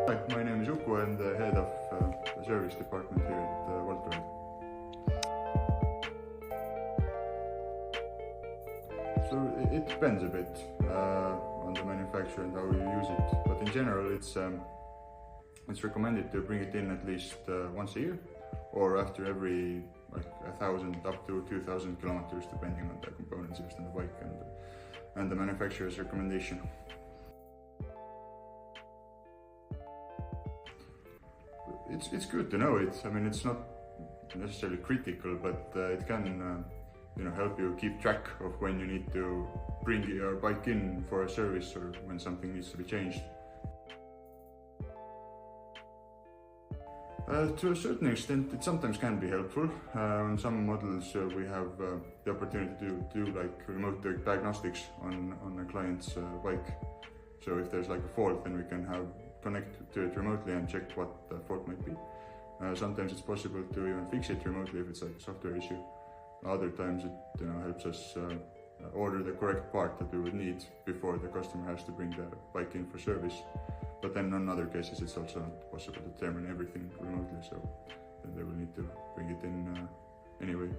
Hi, my name is Uku. I'm the head of the service department here at Voltride. So it depends a bit on the manufacturer and how you use it, but in general it's recommended to bring it in at least once a year, or after every 1,000 up to 2,000 kilometers, depending on the components used on the bike and the manufacturer's recommendation. It's good to know it. I mean, it's not necessarily critical, but it can help you keep track of when you need to bring your bike in for a service or when something needs to be changed. To a certain extent, it sometimes can be helpful. On some models, we have the opportunity to do remote diagnostics on a client's bike. So if there's a fault, then we can connect to it remotely and check what the fault might be. Sometimes it's possible to even fix it remotely if it's a software issue. Other times it helps us order the correct part that we would need before the customer has to bring the bike in for service. But then in other cases it's also not possible to determine everything remotely, so then they will need to bring it in anyway.